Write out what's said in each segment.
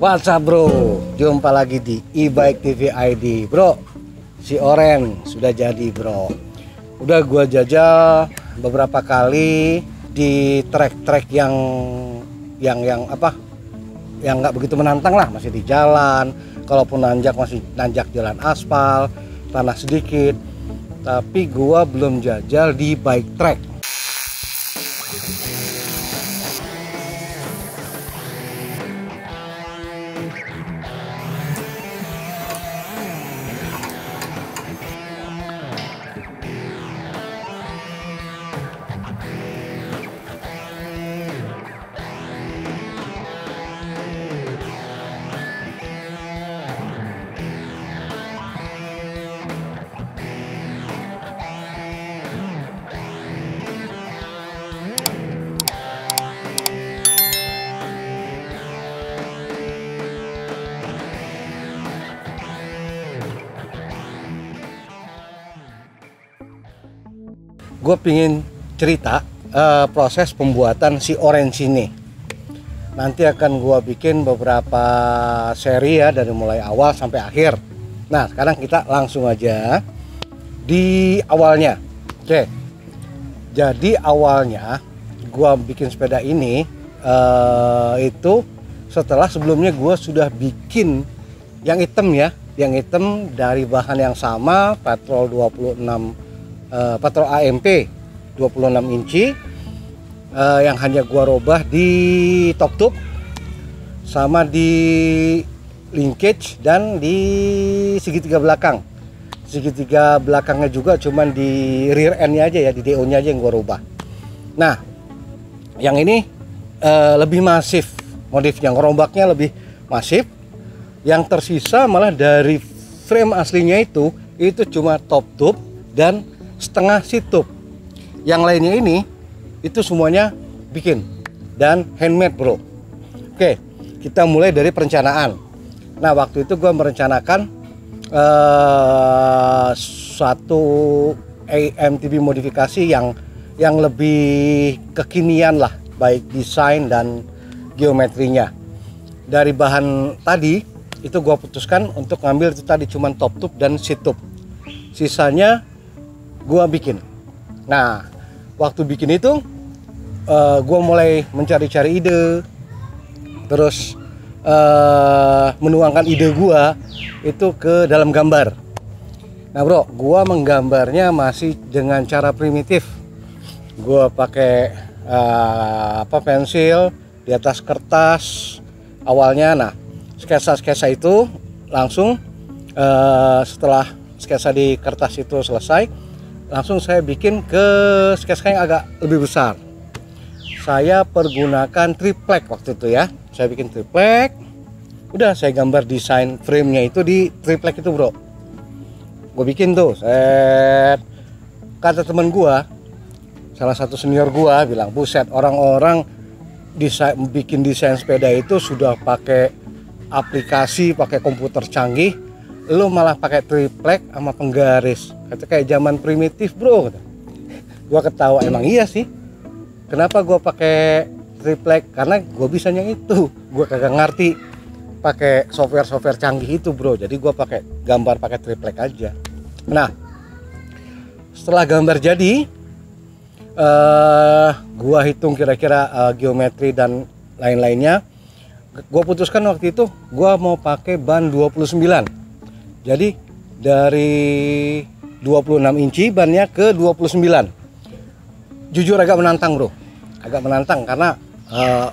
What's up bro, jumpa lagi di e-bike TV ID. Bro, si Oren sudah jadi bro. Udah gua jajal beberapa kali di trek-trek yang apa, yang nggak begitu menantang lah, masih di jalan. Kalaupun nanjak masih nanjak jalan aspal, tanah sedikit. Tapi gua belum jajal di bike track. Gue pingin cerita proses pembuatan si orange ini. Nanti akan gue bikin beberapa seri ya, dari mulai awal sampai akhir. Nah sekarang kita langsung aja di awalnya. Oke, jadi awalnya gue bikin sepeda ini itu setelah sebelumnya gue sudah bikin yang hitam ya, yang hitam dari bahan yang sama, Patrol 26 Patrol AMP 26 inci, yang hanya gua robah di top tube sama di linkage dan di segitiga belakang. Segitiga belakangnya juga cuman di rear end-nya aja ya, di DO nya aja yang gua robah. Nah yang ini lebih masif modifnya, ngerombaknya lebih masif. Yang tersisa malah dari frame aslinya itu cuma top tube dan setengah situp. Yang lainnya ini itu semuanya bikin dan handmade bro. Oke, kita mulai dari perencanaan. Nah waktu itu gue merencanakan suatu AMTB modifikasi yang lebih kekinian lah, baik desain dan geometrinya. Dari bahan tadi itu gue putuskan untuk ngambil itu tadi cuman top tube dan situp. Sisanya gua bikin. Nah waktu bikin itu gua mulai mencari-cari ide, terus menuangkan ide gua itu ke dalam gambar. Nah bro, gua menggambarnya masih dengan cara primitif. Gua pakai pensil di atas kertas awalnya. Nah sketsa itu langsung setelah sketsa di kertas itu selesai, langsung saya bikin ke sketsa yang agak lebih besar. Saya pergunakan triplek waktu itu ya. Saya bikin triplek. Udah saya gambar desain frame-nya itu di triplek itu bro. Gue bikin tuh. Kata temen gue, salah satu senior gue bilang, buset orang-orang bikin desain sepeda itu sudah pakai aplikasi, pakai komputer canggih, lu malah pakai triplek sama penggaris. Kata kayak zaman primitif bro. Gua ketawa, emang iya sih. Kenapa gua pakai triplek? Karena gua bisanya itu. Gua kagak ngerti pakai software canggih itu bro. Jadi gua pakai gambar pakai triplek aja. Nah setelah gambar jadi, gua hitung kira-kira geometri dan lain-lainnya. Gua putuskan waktu itu gua mau pakai ban 29. Jadi dari 26 inci bannya ke 29. Jujur agak menantang bro. Agak menantang karena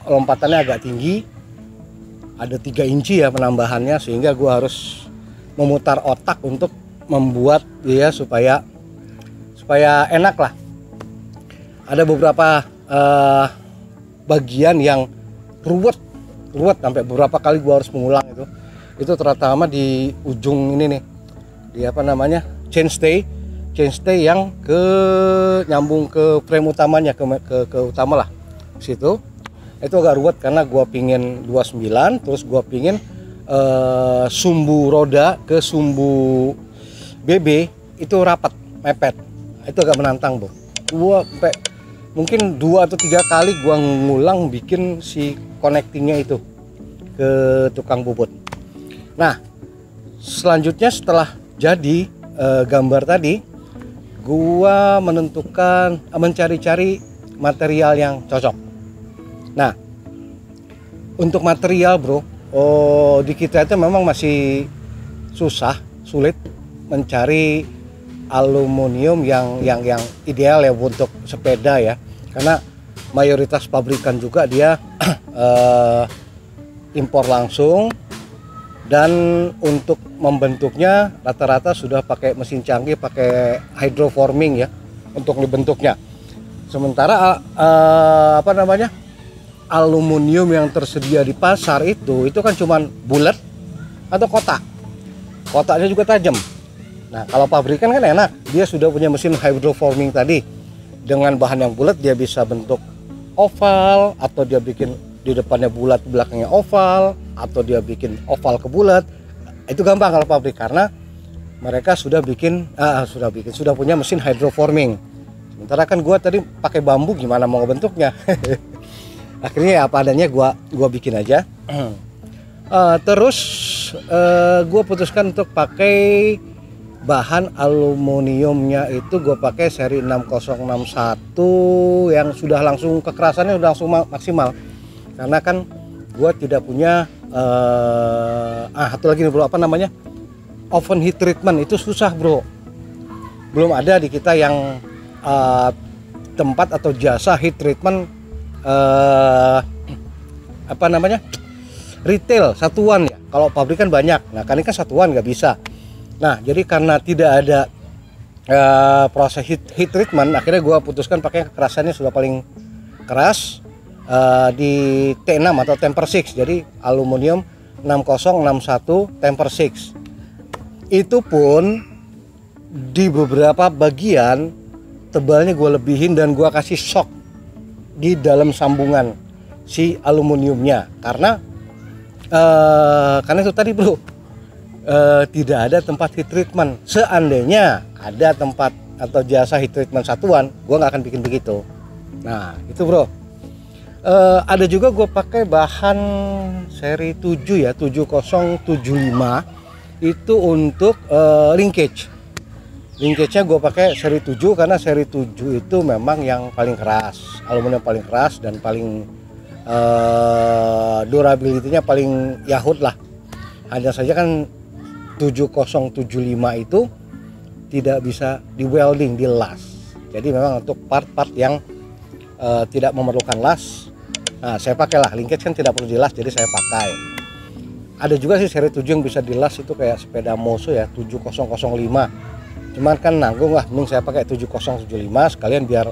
lompatannya agak tinggi. Ada 3 inci ya penambahannya, sehingga gua harus memutar otak untuk membuat dia supaya enak lah. Ada beberapa bagian yang ruwet sampai beberapa kali gua harus mengulang itu terutama di ujung ini nih, di apa namanya, chainstay yang nyambung ke frame utamanya, ke utama lah situ. Itu agak ruwet karena gua pingin 29, terus gua pingin sumbu roda ke sumbu BB itu rapat mepet. Itu agak menantang bro. Gua sampai mungkin 2 atau 3 kali gua ngulang bikin si connectingnya itu. ke tukang bubut. Nah, selanjutnya setelah jadi gambar tadi, gua menentukan mencari-cari material yang cocok. Nah, untuk material bro, di kita itu memang masih sulit mencari aluminium yang ideal ya untuk sepeda ya, karena mayoritas pabrikan juga dia impor langsung, dan untuk membentuknya rata-rata sudah pakai mesin canggih, pakai hydroforming ya untuk dibentuknya. Sementara aluminium yang tersedia di pasar itu kan cuman bulat atau kotak. Kotaknya juga tajam. Nah, kalau pabrikan kan enak, dia sudah punya mesin hydroforming tadi. Dengan bahan yang bulat dia bisa bentuk oval, atau dia bikin di depannya bulat, belakangnya oval, atau dia bikin oval ke bulat. Itu gampang kalau pabrik, karena mereka sudah punya mesin hydroforming. Sementara kan gua tadi pakai bambu, gimana mau ngebentuknya. Akhirnya apa adanya gua bikin aja. Terus gua putuskan untuk pakai bahan aluminiumnya itu gue pakai seri 6061 yang sudah langsung kekerasannya udah langsung maksimal, karena kan gue tidak punya satu lagi nih bro, oven heat treatment. Itu susah bro, belum ada di kita yang tempat atau jasa heat treatment retail satuan ya. Kalau pabrikan banyak, nah kan ini kan satuan nggak bisa. Nah, jadi karena tidak ada proses heat treatment, akhirnya gue putuskan pakai kekerasannya sudah paling keras di T6 atau temper 6. Jadi aluminium 6061 temper 6. Itu pun di beberapa bagian tebalnya gue lebihin dan gue kasih shock di dalam sambungan si aluminiumnya, karena itu tadi bro, tidak ada tempat heat treatment. Seandainya ada tempat atau jasa heat treatment satuan, gua nggak akan bikin begitu. Nah itu bro. Ada juga gue pakai bahan seri 7 ya, 7075 itu untuk linkage. Linkage-nya gue pakai seri 7 karena seri 7 itu memang yang paling keras, aluminium paling keras dan paling durability-nya paling yahut lah. Hanya saja kan 7075 itu tidak bisa di welding, di las. Jadi memang untuk part-part yang tidak memerlukan las, nah saya pakai lah. Linkage kan tidak perlu dilas, jadi saya pakai. Ada juga sih seri 7 yang bisa dilas, itu kayak sepeda Moso ya, 7005. Cuman kan nanggung lah, mending saya pakai 7075 sekalian biar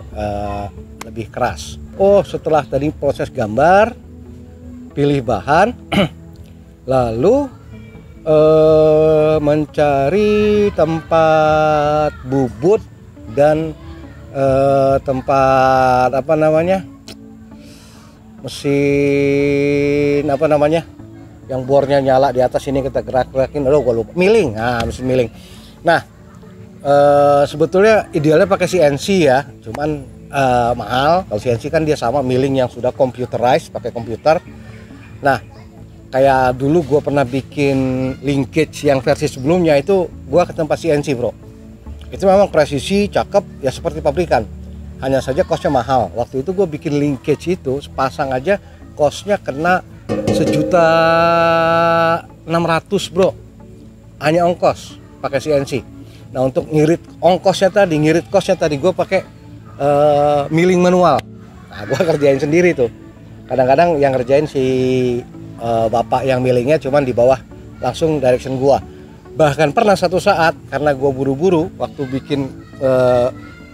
lebih keras. Oh, setelah tadi proses gambar, pilih bahan, lalu mencari tempat bubut dan tempat mesin yang bornya nyala di atas ini, kita gerak-gerakin. Gue lupa, milling. Nah, mesin milling. Nah, sebetulnya idealnya pakai CNC ya, cuman mahal. Kalau CNC kan dia sama milling yang sudah computerized, pakai komputer. Nah, kayak dulu gue pernah bikin linkage yang versi sebelumnya, itu gue ke tempat CNC bro. Itu memang presisi, cakep ya seperti pabrikan. Hanya saja costnya mahal. Waktu itu gue bikin linkage itu sepasang aja costnya kena 1.600.000 bro. Hanya ongkos pakai CNC. Nah untuk ngirit kosnya tadi gue pakai milling manual. Nah gue kerjain sendiri tuh. Kadang-kadang yang ngerjain si bapak yang millingnya, cuman di bawah langsung direction gua. Bahkan pernah satu saat karena gua buru-buru waktu bikin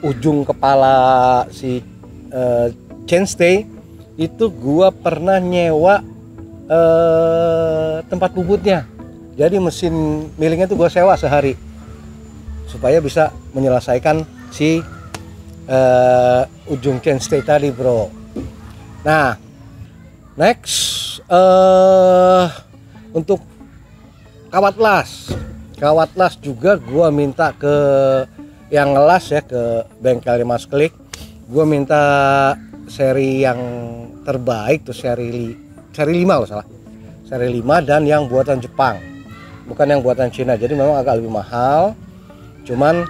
ujung kepala si chainstay itu, gua pernah nyewa tempat bubutnya. Jadi mesin millingnya tuh gua sewa sehari supaya bisa menyelesaikan si ujung chainstay tadi bro. Nah next, untuk kawat las juga gua minta ke yang ngelas ya, ke bengkel Mas Klik. Gua minta seri yang terbaik tuh, seri 5 kalau salah. seri 5 dan yang buatan Jepang, bukan yang buatan Cina. Jadi memang agak lebih mahal, cuman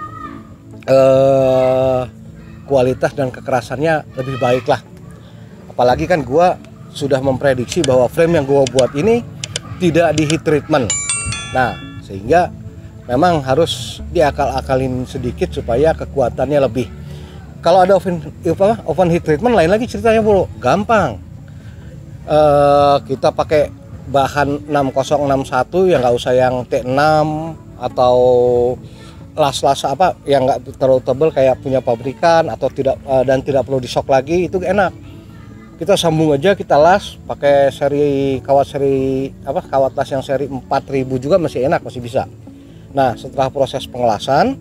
kualitas dan kekerasannya lebih baik lah. Apalagi kan gua sudah memprediksi bahwa frame yang gua buat ini tidak di heat treatment. Nah, sehingga memang harus diakal-akalin sedikit supaya kekuatannya lebih. Kalau ada oven heat treatment lain lagi ceritanya bro, gampang. Kita pakai bahan 6061 yang nggak usah yang T6 atau las-las apa yang nggak terlalu tebal kayak punya pabrikan, atau tidak dan tidak perlu disok lagi, itu enak. Kita sambung aja, kita las pakai kawat las yang seri 4000 juga masih enak, masih bisa. Nah, setelah proses pengelasan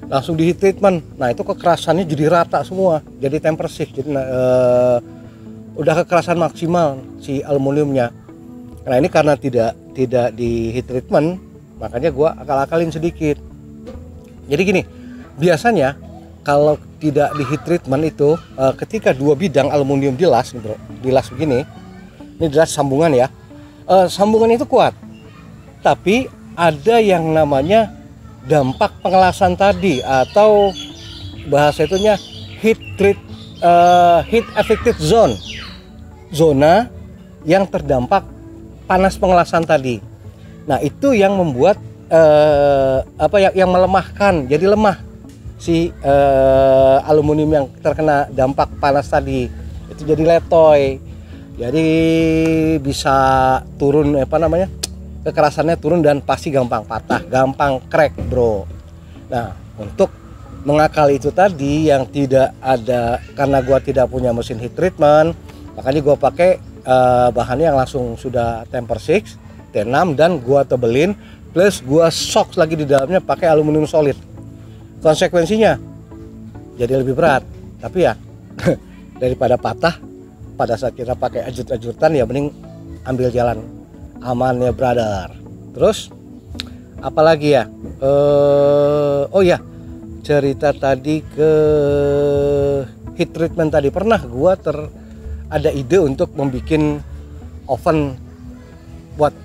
langsung di heat treatment. Nah, itu kekerasannya jadi rata semua, jadi temper shift. Jadi udah kekerasan maksimal si aluminiumnya. Nah, ini karena tidak di heat treatment, makanya gua akal-akalin sedikit. Jadi gini, biasanya kalau tidak di heat treatment itu ketika dua bidang aluminium dilas nih bro, dilas begini, ini dilas sambungan ya, sambungan itu kuat, tapi ada yang namanya dampak pengelasan tadi, atau bahasa itunya heat affected zone, zona yang terdampak panas pengelasan tadi. Nah, itu yang membuat yang melemahkan, jadi lemah si aluminium yang terkena dampak panas tadi, itu jadi letoy, jadi bisa turun kekerasannya turun dan pasti gampang patah, gampang crack bro. Nah, untuk mengakali itu tadi yang tidak ada, karena gua tidak punya mesin heat treatment, makanya gua pakai bahannya yang langsung sudah temper 6 T6 dan gua tebelin, plus gua sok lagi di dalamnya pakai aluminium solid. Konsekuensinya jadi lebih berat, tapi ya daripada patah pada saat kita pakai ajut-ajutan, ya mending ambil jalan aman ya brother. Terus apalagi ya, oh ya, cerita tadi ke heat treatment tadi, pernah gua ada ide untuk membuat oven buat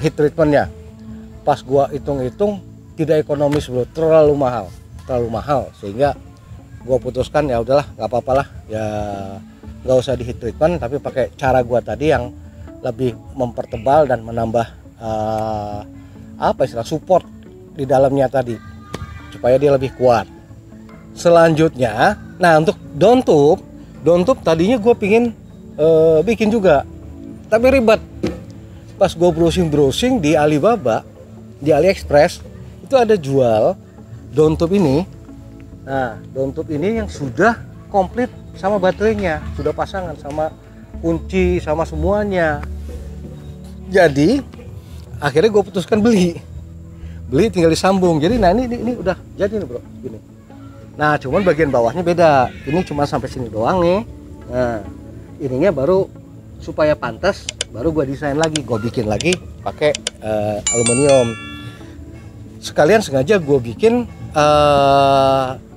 heat treatmentnya. Pas gua hitung-hitung tidak ekonomis bro, terlalu mahal, sehingga gua putuskan ya udahlah, nggak apa-apa lah ya, nggak usah di heat treatment, tapi pakai cara gua tadi yang lebih mempertebal dan menambah support di dalamnya tadi supaya dia lebih kuat. Selanjutnya, nah untuk down tube tadinya gue pingin bikin juga, tapi ribet. Pas gue browsing di Alibaba, di AliExpress, itu ada jual down tube ini. Nah, down tube ini yang sudah komplit sama baterainya, sudah pasangan sama kunci sama semuanya. Jadi akhirnya gue putuskan beli tinggal disambung. Jadi nah ini udah jadi nih bro, gini. Nah, cuman bagian bawahnya beda, ini cuma sampai sini doang nih. Nah, ininya baru supaya pantas, baru gue desain lagi, gue bikin lagi pakai aluminium. Sekalian sengaja gue bikin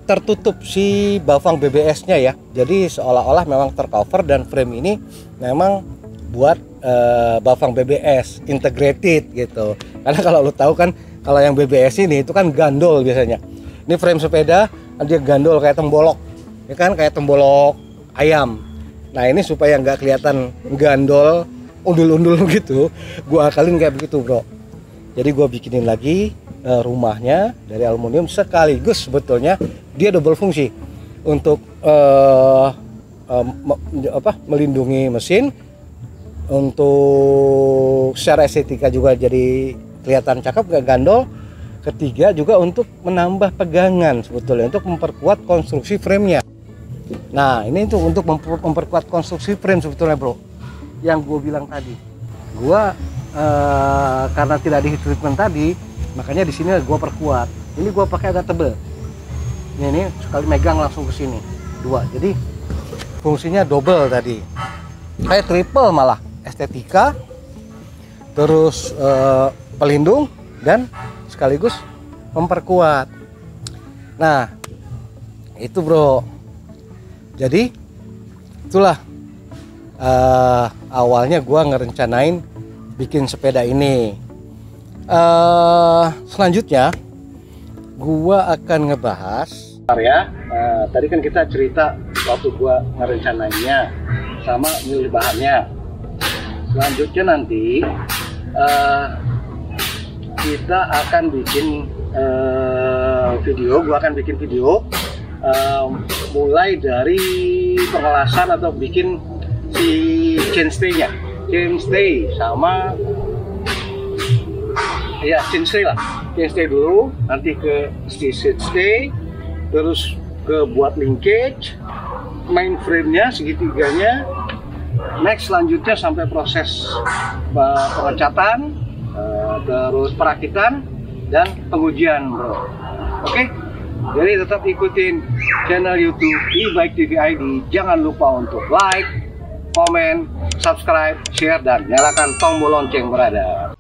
tertutup si bawang BBS nya ya, jadi seolah-olah memang tercover, dan frame ini memang buat bawang BBS integrated gitu. Karena kalau lo tahu kan, kalau yang BBS ini itu kan gandol biasanya. Ini frame sepeda dia gandol kayak tembolok, ya kan, kayak tembolok ayam. Nah, ini supaya nggak kelihatan gandol undul-undul gitu, gua akalin kayak begitu bro. Jadi gua bikinin lagi rumahnya dari aluminium, sekaligus sebetulnya dia double fungsi untuk melindungi mesin, untuk secara estetika juga jadi kelihatan cakep, gak gandol. Ketiga juga untuk menambah pegangan sebetulnya, untuk memperkuat konstruksi framenya. Nah, ini untuk memperkuat konstruksi frame sebetulnya bro, yang gue bilang tadi. Gue karena tidak di heat treatment tadi, makanya di sini gue perkuat. Ini gue pakai agak tebel. Ini sekali megang langsung ke sini 2, jadi fungsinya double tadi, kayak triple malah, estetika, terus pelindung, dan sekaligus memperkuat. Nah, itu bro. Jadi itulah awalnya gua ngerencanain bikin sepeda ini. Selanjutnya gua akan ngebahas ya. Tadi kan kita cerita waktu gua ngerencanainya sama milih bahannya. Selanjutnya nanti kita akan bikin video. Gua akan bikin video mulai dari pengelasan atau bikin si chainstay-nya, chainstay sama ya chainstay lah, chainstay dulu, nanti ke stay, terus ke buat linkage, main frame-nya, segitiganya, next selanjutnya sampai proses pengecatan, terus perakitan dan pengujian, bro. Oke? Jadi tetap ikutin channel YouTube E-Bike TV ID. Jangan lupa untuk like, komen, subscribe, share, dan nyalakan tombol lonceng, brother.